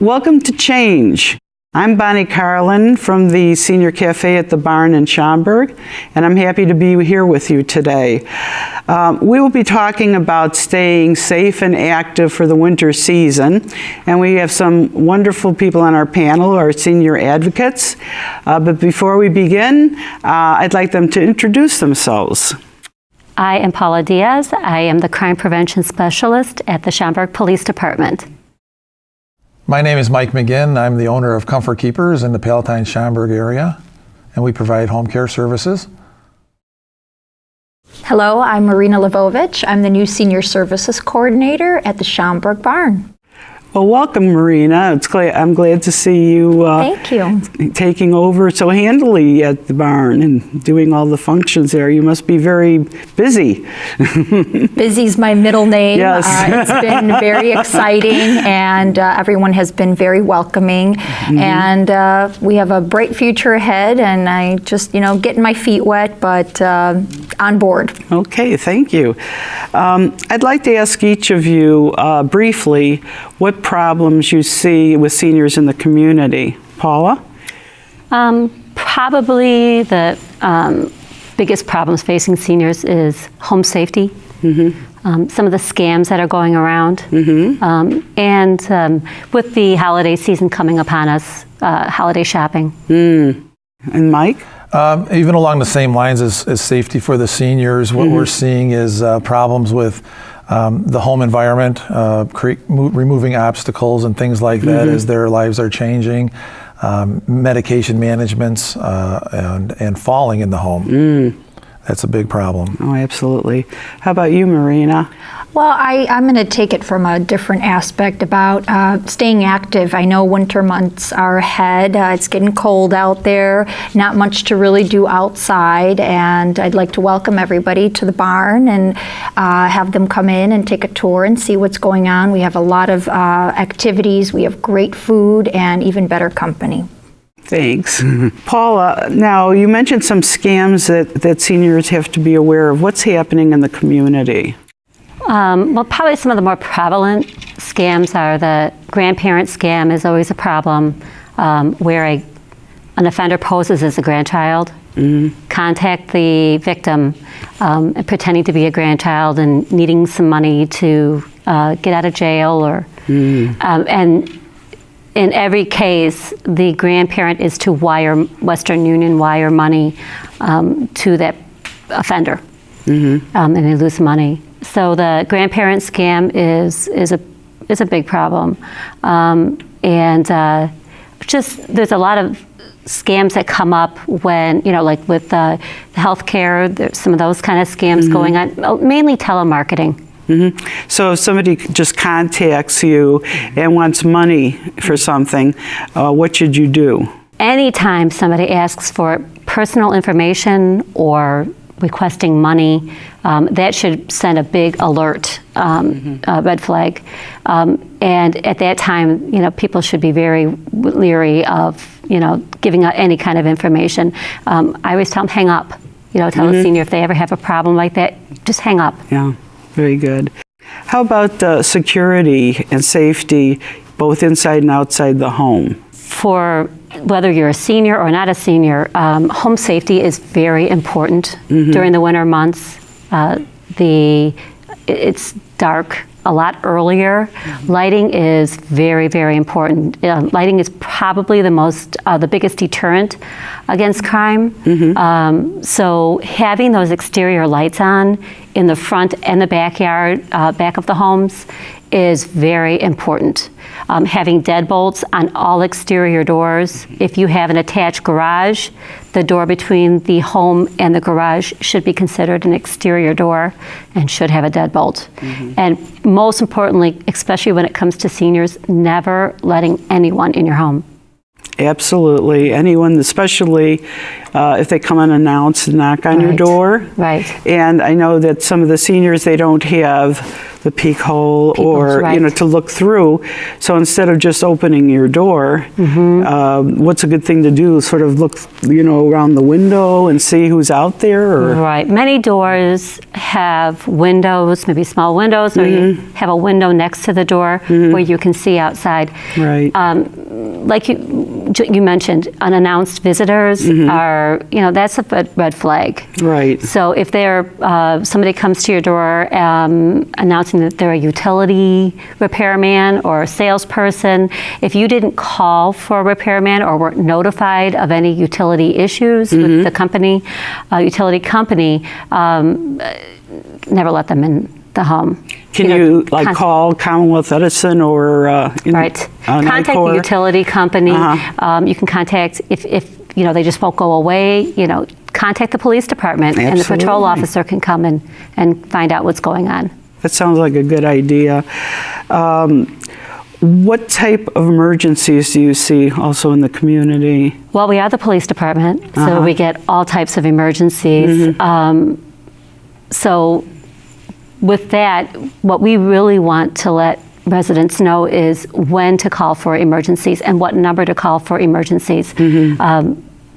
Welcome to Change. I'm Bonnie Carlin from the Senior Cafe at the Barn in Schaumburg, and I'm happy to be here with you today. We will be talking about staying safe and active for the winter season, and we have some wonderful people on our panel, our senior advocates. But before we begin, I'd like them to introduce themselves. I am Paula Diaz. I am the Crime Prevention Specialist at the Schaumburg Police Department. My name is Mike McGinn. I'm the owner of Comfort Keepers in the Palatine-Schaumburg area, and we provide home care services. Hello, I'm Marina Lvovich. I'm the new Senior Services Coordinator at the Schaumburg Barn. Well, welcome, Marina. I'm glad to see you, Thank you. Taking over so handily at the barn and doing all the functions there. You must be very busy. Busy's my middle name. Yes. It's been very exciting, and everyone has been very welcoming. Mm-hmm. And we have a bright future ahead, and I just, getting my feet wet, but on board. Okay, thank you. I'd like to ask each of you briefly what problems you see with seniors in the community. Paula? Probably the biggest problems facing seniors is home safety. Mm-hmm. Some of the scams that are going around. Mm-hmm. And with the holiday season coming upon us, holiday shopping. Mm. And Mike? Even along the same lines as safety for the seniors, what we're seeing is problems with the home environment, removing obstacles and things like that as their lives are changing, medication managements, and falling in the home. That's a big problem. Oh, absolutely. How about you, Marina? Well, I'm going to take it from a different aspect about staying active. I know winter months are ahead. It's getting cold out there, not much to really do outside, and I'd like to welcome everybody to the barn and have them come in and take a tour and see what's going on. We have a lot of activities. We have great food and even better company. Thanks. Paula, now you mentioned some scams that seniors have to be aware of. What's happening in the community? Well, probably some of the more prevalent scams are the grandparent scam is always a problem, where an offender poses as a grandchild, contact the victim, pretending to be a grandchild and needing some money to get out of jail, or and in every case, the grandparent is to Western Union wire money to that offender, and they lose money. So the grandparent scam is a big problem, and just there's a lot of scams that come up when like with the healthcare. There's some of those kind of scams going on, mainly telemarketing. So if somebody just contacts you and wants money for something, what should you do? Anytime somebody asks for personal information or requesting money, that should send a big alert, a red flag. And at that time, people should be very leery of, giving out any kind of information. I always tell them, hang up. Tell a senior if they ever have a problem like that, just hang up. Yeah. Very good. How about security and safety, both inside and outside the home? For whether you're a senior or not a senior, home safety is very important during the winter months. It's dark a lot earlier. Lighting is very, very important. Lighting is probably the biggest deterrent against crime. So having those exterior lights on in the front and the backyard, back of the homes, is very important. Having deadbolts on all exterior doors. If you have an attached garage, the door between the home and the garage should be considered an exterior door and should have a deadbolt. And most importantly, especially when it comes to seniors, never letting anyone in your home. Absolutely. Anyone, especially if they come unannounced and knock on your door. Right. And I know that some of the seniors, they don't have the peek hole, or right. to look through. So instead of just opening your door, what's a good thing to do? Sort of look, around the window and see who's out there. Or? Right. Many doors have windows, maybe small windows, or you have a window next to the door where you can see outside. Right. Like you mentioned, unannounced visitors are, that's a red flag. Right. So if somebody comes to your door announcing that they're a utility repairman or a salesperson, if you didn't call for a repairman or weren't notified of any utility issues with the company, utility company, never let them in the home. Can you call Commonwealth Edison or right? Contact the utility company. You can contact if they just won't go away. Contact the police department, and the patrol officer can come and find out what's going on. That sounds like a good idea. What type of emergencies do you see also in the community? Well, we are the police department, so we get all types of emergencies. So with that, what we really want to let residents know is when to call for emergencies and what number to call for emergencies.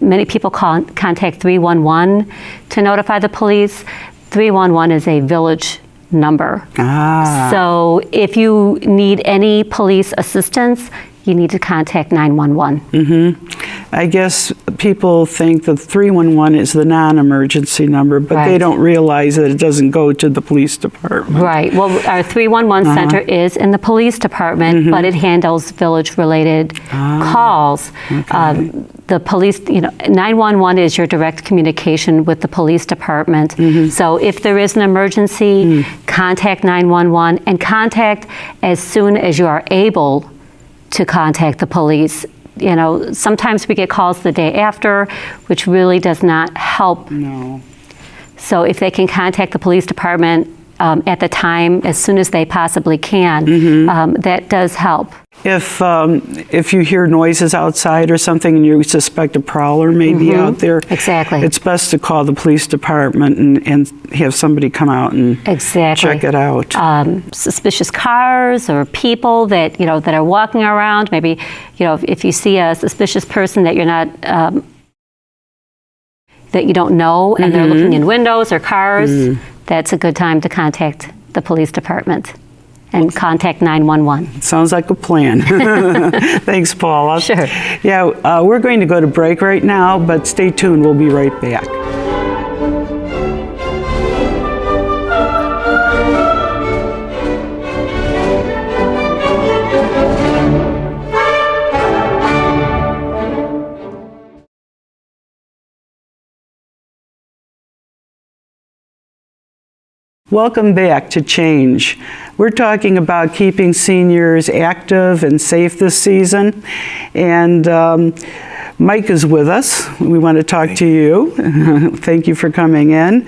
Many people contact 311 to notify the police. 311 is a village number. So if you need any police assistance, you need to contact 911. I guess people think that 311 is the non-emergency number, but they don't realize that it doesn't go to the police department. Right. Well, our 311 center is in the police department, but it handles village-related calls. The police, 911 is your direct communication with the police department. So if there is an emergency, contact 911 and contact as soon as you are able to contact the police. Sometimes we get calls the day after, which really does not help. No. So if they can contact the police department at the time, as soon as they possibly can, that does help. If you hear noises outside or something and you suspect a prowler may be out there, exactly, it's best to call the police department and have somebody come out and check it out. Suspicious cars or people that that are walking around. Maybe if you see a suspicious person that you're not that you don't know and they're looking in windows or cars, that's a good time to contact the police department. And contact 911. Sounds like a plan. Thanks, Paula. Sure. Yeah, we're going to go to break right now, but stay tuned. We'll be right back. Welcome back to Change. We're talking about keeping seniors active and safe this season. And Mike is with us. We want to talk to you. Thank you for coming in.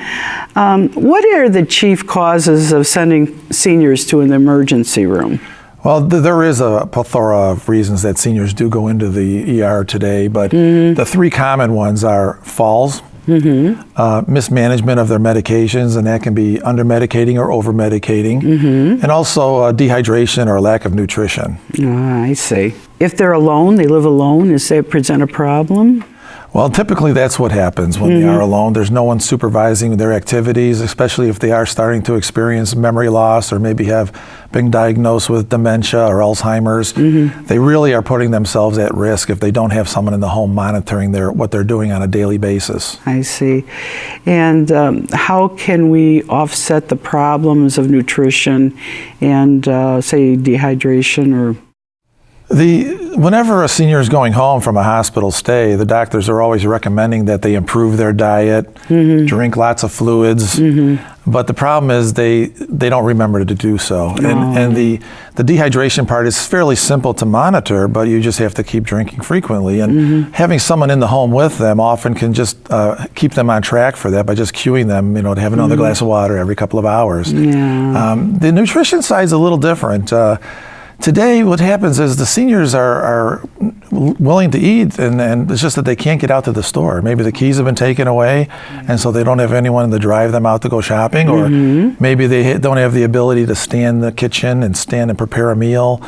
What are the chief causes of sending seniors to an emergency room? Well, there is a plethora of reasons that seniors do go into the ER today, but the three common ones are falls, mismanagement of their medications, and that can be under-medicating or over-medicating, and also dehydration or lack of nutrition. I see. If they're alone, they live alone, does that present a problem? Well, typically that's what happens when they are alone. There's no one supervising their activities, especially if they are starting to experience memory loss or maybe have been diagnosed with dementia or Alzheimer's. They really are putting themselves at risk if they don't have someone in the home monitoring what they're doing on a daily basis. I see. And how can we offset the problems of nutrition and, say, dehydration or... Whenever a senior is going home from a hospital stay, the doctors are always recommending that they improve their diet, drink lots of fluids, but the problem is they don't remember to do so. And the dehydration part is fairly simple to monitor, but you just have to keep drinking frequently. And having someone in the home with them often can just keep them on track for that by just cueing them, to have another glass of water every couple of hours. The nutrition side is a little different. Today, what happens is the seniors are willing to eat, and it's just that they can't get out to the store. Maybe the keys have been taken away, and so they don't have anyone to drive them out to go shopping, or maybe they don't have the ability to stand in the kitchen and stand and prepare a meal,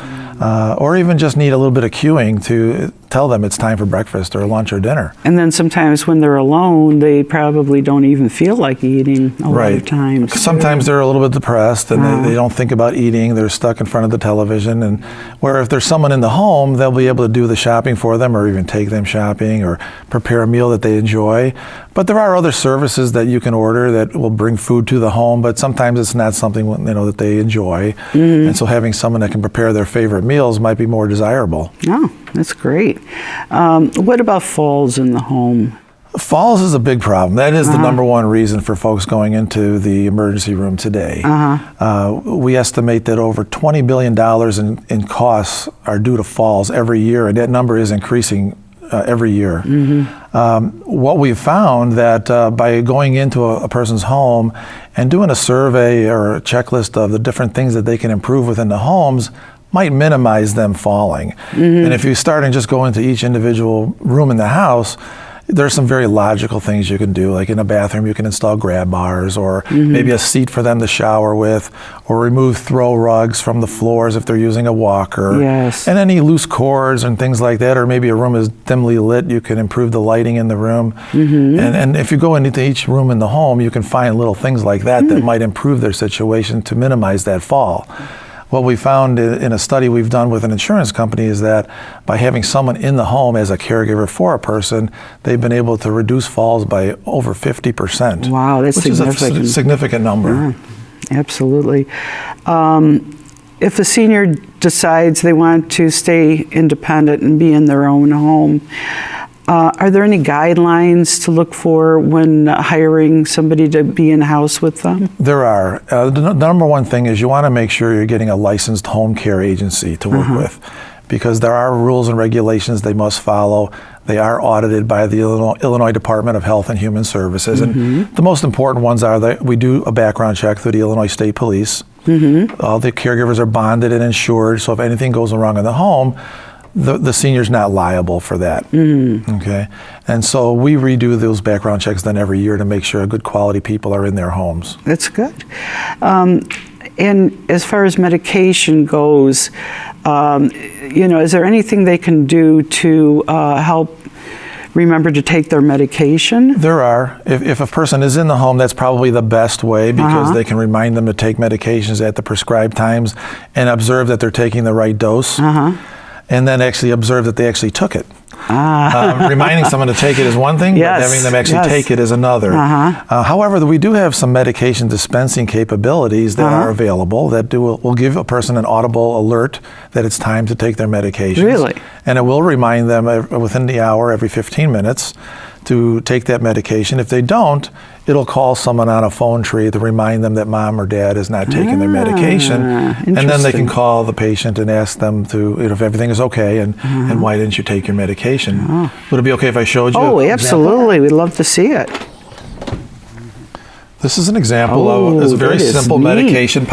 or even just need a little bit of cueing to tell them it's time for breakfast or lunch or dinner. And then sometimes when they're alone, they probably don't even feel like eating a lot of times. Sometimes they're a little bit depressed and they don't think about eating. They're stuck in front of the television. And where if there's someone in the home, they'll be able to do the shopping for them, or even take them shopping, or prepare a meal that they enjoy. But there are other services that you can order that will bring food to the home, but sometimes it's not something that they enjoy. And so having someone that can prepare their favorite meals might be more desirable. Oh, that's great. What about falls in the home? Falls is a big problem. That is the number one reason for folks going into the emergency room today. We estimate that over $20 billion in costs are due to falls every year, and that number is increasing every year. What we've found that by going into a person's home and doing a survey or a checklist of the different things that they can improve within the homes might minimize them falling. And if you start and just go into each individual room in the house, there's some very logical things you can do, like in a bathroom you can install grab bars, or maybe a seat for them to shower with, or remove throw rugs from the floors if they're using a walker, and any loose cords and things like that. Or maybe a room is dimly lit, you can improve the lighting in the room. And if you go into each room in the home, you can find little things like that that might improve their situation to minimize that fall. What we found in a study we've done with an insurance company is that by having someone in the home as a caregiver for a person, they've been able to reduce falls by over 50%. Wow, that's significant. Which is a significant number. Absolutely. If a senior decides they want to stay independent and be in their own home, are there any guidelines to look for when hiring somebody to be in the house with them? There are. The number one thing is you want to make sure you're getting a licensed home care agency to work with, because there are rules and regulations they must follow. They are audited by the Illinois Department of Health and Human Services. And the most important ones are that we do a background check through the Illinois State Police. All the caregivers are bonded and insured, so if anything goes wrong in the home, the senior's not liable for that. Okay, and so we redo those background checks then every year to make sure good quality people are in their homes. That's good. And as far as medication goes, is there anything they can do to help remember to take their medication? There are. If a person is in the home, that's probably the best way, because they can remind them to take medications at the prescribed times and observe that they're taking the right dose. And then actually observe that they actually took it. Reminding someone to take it is one thing, but having them actually take it is another. However, we do have some medication dispensing capabilities that are available that will give a person an audible alert that it's time to take their medications. Really? And it will remind them within the hour, every 15 minutes, to take that medication. If they don't, it'll call someone on a phone tree to remind them that mom or dad is not taking their medication. And then they can call the patient and ask them to, if everything is okay, and why didn't you take your medication? Would it be okay if I showed you? Oh, absolutely. We'd love to see it. This is an example of a very simple medication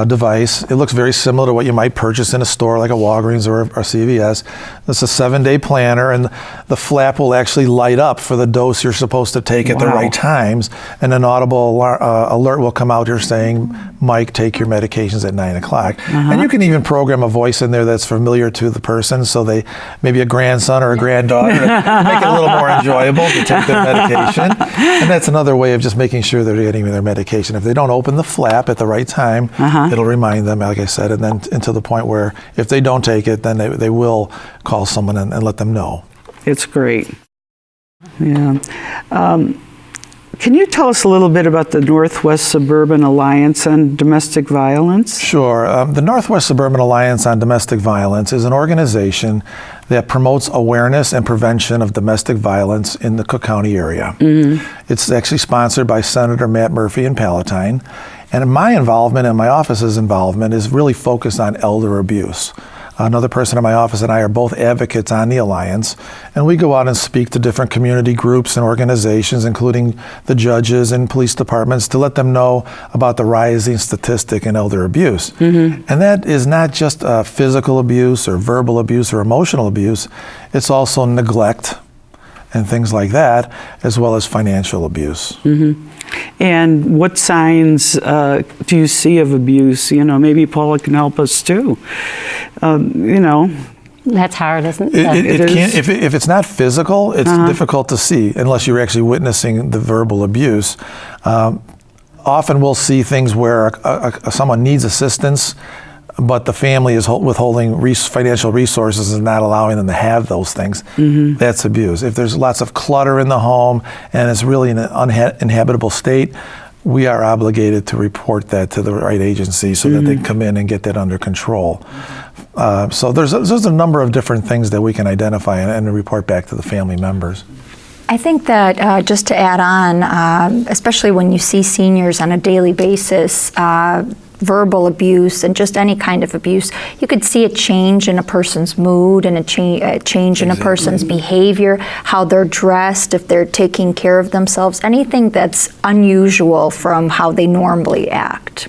device. It looks very similar to what you might purchase in a store like a Walgreens or CVS. It's a 7-day planner, and the flap will actually light up for the dose you're supposed to take at the right times, and an audible alert will come out here saying, Mike, take your medications at 9 o'clock. And you can even program a voice in there that's familiar to the person, so they, maybe a grandson or a granddaughter, to make it a little more enjoyable to take their medication. And that's another way of just making sure they're getting their medication. If they don't open the flap at the right time, it'll remind them, like I said, and then to the point where if they don't take it, then they will call someone and let them know. It's great. Yeah. Can you tell us a little bit about the Northwest Suburban Alliance on Domestic Violence? Sure. The Northwest Suburban Alliance on Domestic Violence is an organization that promotes awareness and prevention of domestic violence in the Cook County area. It's actually sponsored by Senator Matt Murphy in Palatine. And my involvement and my office's involvement is really focused on elder abuse. Another person in my office and I are both advocates on the Alliance, and we go out and speak to different community groups and organizations, including the judges and police departments, to let them know about the rising statistic in elder abuse. And that is not just physical abuse or verbal abuse or emotional abuse, it's also neglect and things like that, as well as financial abuse. And what signs do you see of abuse? You know, maybe Paula can help us too. You know. That's hard, isn't It it? can't, if it's not physical, it's difficult to see unless you're actually witnessing the verbal abuse. Often we'll see things where someone needs assistance, but the family is withholding financial resources and not allowing them to have those things. That's abuse. If there's lots of clutter in the home and it's really in an uninhabitable state, we are obligated to report that to the right agency so that they can come in and get that under control. So there's a number of different things that we can identify and report back to the family members. I think that just to add on, especially when you see seniors on a daily basis, verbal abuse and just any kind of abuse, you could see a change in a person's mood and a change in a person's behavior, how they're dressed, if they're taking care of themselves, anything that's unusual from how they normally act.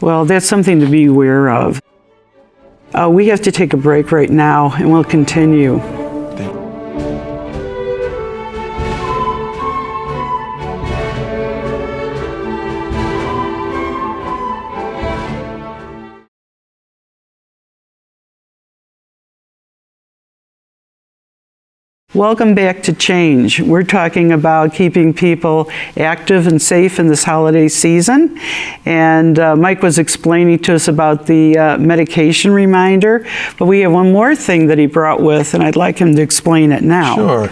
Well, that's something to be aware of. We have to take a break right now, and we'll continue. Welcome back to Change. We're talking about keeping people active and safe in this holiday season. And Mike was explaining to us about the medication reminder, but we have one more thing that he brought with, and I'd like him to explain it now. Sure.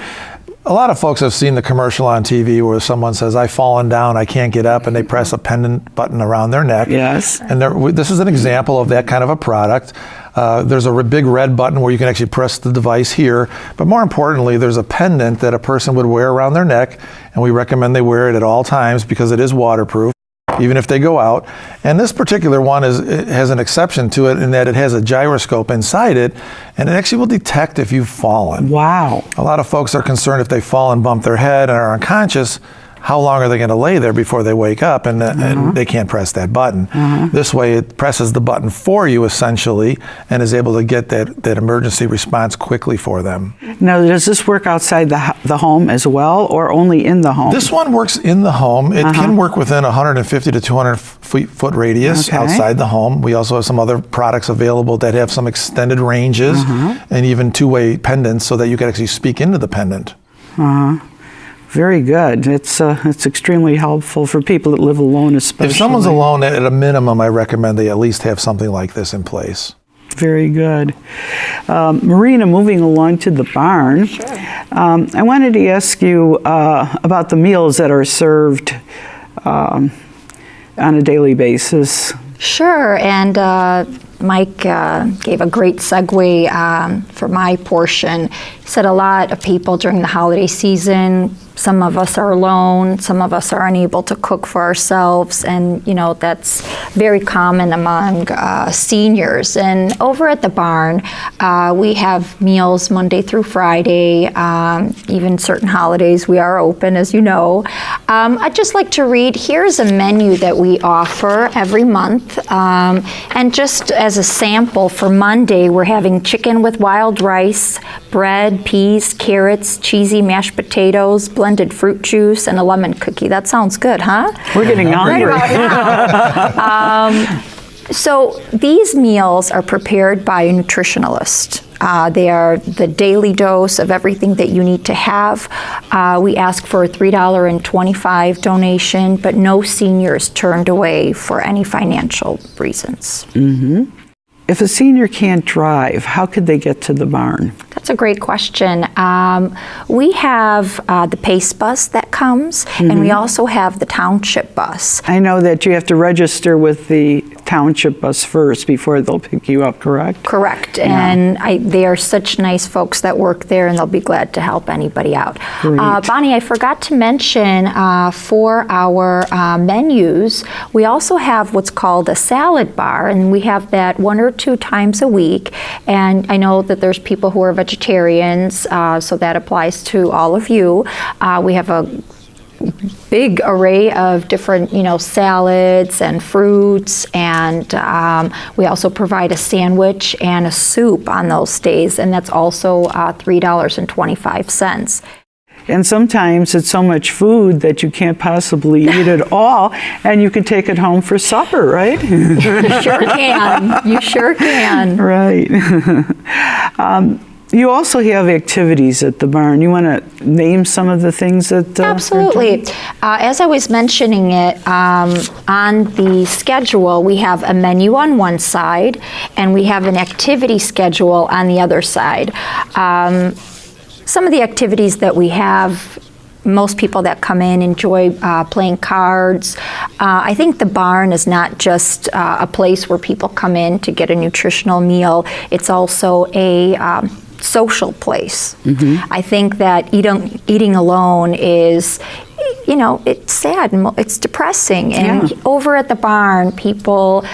A lot of folks have seen the commercial on TV where someone says, I've fallen down, I can't get up, and they press a pendant button around their neck. Yes. And this is an example of that kind of a product. There's a big red button where you can actually press the device here, but more importantly, there's a pendant that a person would wear around their neck, and we recommend they wear it at all times because it is waterproof, even if they go out. And this particular one has an exception to it in that it has a gyroscope inside it, and it actually will detect if you've fallen. Wow. A lot of folks are concerned if they fall and bump their head and are unconscious, how long are they going to lay there before they wake up and they can't press that button. This way it presses the button for you essentially and is able to get that emergency response quickly for them. Now, does this work outside the home as well, or only in the home? This one works in the home. It can work within 150 to 200 foot radius outside the home. We also have some other products available that have some extended ranges and even two-way pendants so that you can actually speak into the pendant. Very good. It's extremely helpful for people that live alone, especially. If someone's alone, at a minimum, I recommend they at least have something like this in place. Very good. Marina, moving along to the barn. Sure. I wanted to ask you about the meals that are served on a daily basis. Sure, and Mike gave a great segue for my portion. He said a lot of people during the holiday season, some of us are alone, some of us are unable to cook for ourselves, and you know that's very common among seniors. And over at the barn, we have meals Monday through Friday, even certain holidays we are open, as you know. I'd just like to read, here's a menu that we offer every month, and just as a sample for Monday, we're having chicken with wild rice, bread, peas, carrots, cheesy mashed potatoes, blended fruit juice, and a lemon cookie. That sounds good, huh? We're getting hungry. So these meals are prepared by a nutritionalist. They are the daily dose of everything that you need to have. We ask for a $3.25 donation, but no seniors turned away for any financial reasons. If a senior can't drive, how could they get to the barn? That's a great question. We have the Pace bus that comes, and we also have the Township Bus. I know that you have to register with the Township Bus first before they'll pick you up, correct? Correct, and they are such nice folks that work there, and they'll be glad to help anybody out. Bonnie, I forgot to mention for our menus, we also have what's called a salad bar, and we have that 1 or 2 times a week. And I know that there's people who are vegetarians, so that applies to all of you. We have a big array of different, salads and fruits, and we also provide a sandwich and a soup on those days, and that's also $3.25. And sometimes it's so much food that you can't possibly eat it all, and you can take it home for supper, right? You sure can. You sure can. Right. You also have activities at the barn. You want to name some of the things that... Absolutely. As I was mentioning it, on the schedule, we have a menu on one side, and we have an activity schedule on the other side. Some of the activities that we have, most people that come in enjoy playing cards. I think the barn is not just a place where people come in to get a nutritional meal. It's also a social place. I think that eating alone is, it's sad and it's depressing. And over at the barn, people,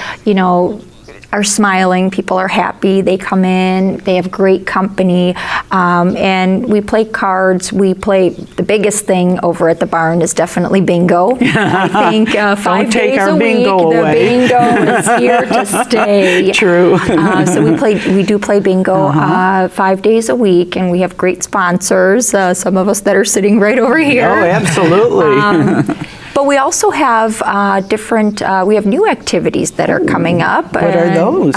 are smiling, people are happy, they come in, they have great company, and we play cards. The biggest thing over at the barn is definitely bingo. I think 5 days a week, the bingo is here to stay. True. So we do play bingo 5 days a week, and we have great sponsors, some of us that are sitting right over here. Oh, absolutely. But we also have we have new activities that are coming up. What are those?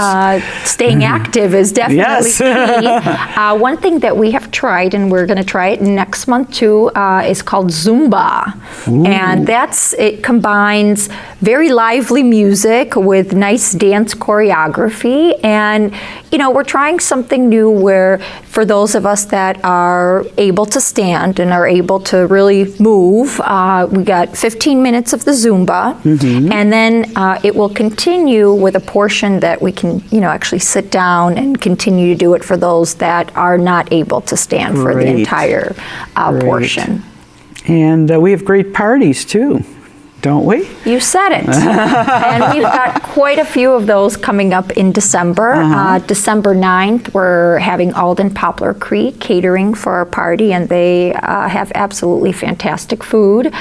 Staying active is definitely key. One thing that we have tried, and we're going to try it next month too, is called Zumba. And it combines very lively music with nice dance choreography. And, we're trying something new where for those of us that are able to stand and are able to really move, we got 15 minutes of the Zumba, and then it will continue with a portion that we can, actually sit down and continue to do it for those that are not able to stand for the entire portion. And we have great parties too, don't we? You said it. And we've got quite a few of those coming up in December. December 9th, we're having Alden Poplar Creek catering for our party, and they have absolutely fantastic food.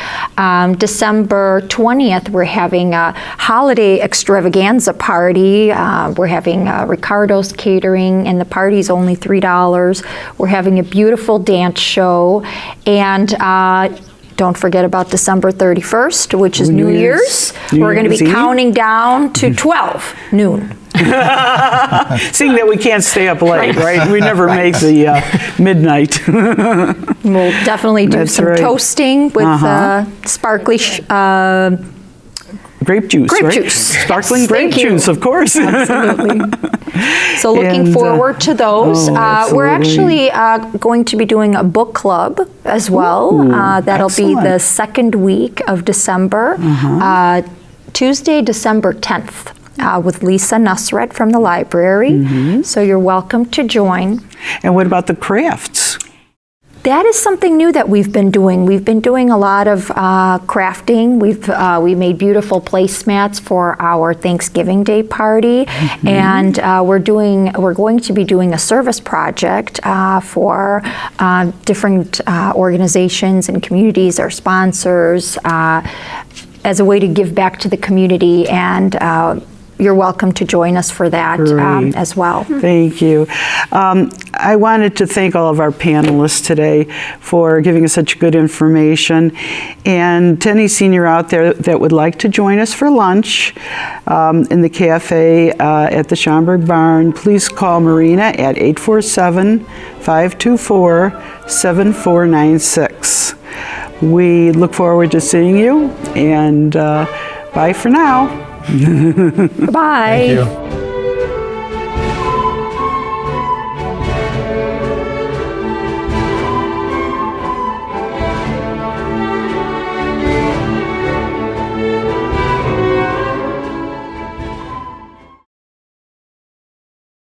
December 20th, we're having a holiday extravaganza party. We're having Ricardo's Catering, and the party's only $3. We're having a beautiful dance show, and don't forget about December 31st, which is New Year's. We're going to be counting down to 12 noon. Seeing that we can't stay up late, right? We never make the midnight. We'll definitely do some toasting with sparkly grape juice, grape juice. Sparkling grape juice, of course. Absolutely. So looking forward to those. We're actually going to be doing a book club as well. That'll be the second week of December, Tuesday, December 10th. With Lisa Nusret from the library. So you're welcome to join. And what about the crafts? That is something new that we've been doing. We've been doing a lot of crafting. We made beautiful placemats for our Thanksgiving Day party, and we're going to be doing a service project for different organizations and communities, our sponsors, as a way to give back to the community, and you're welcome to join us for that as well. Thank you. I wanted to thank all of our panelists today for giving us such good information. And to any senior out there that would like to join us for lunch in the cafe at the Schaumburg Barn, please call Marina at 847-524-7496. We look forward to seeing you, and bye for now. Bye. Thank you.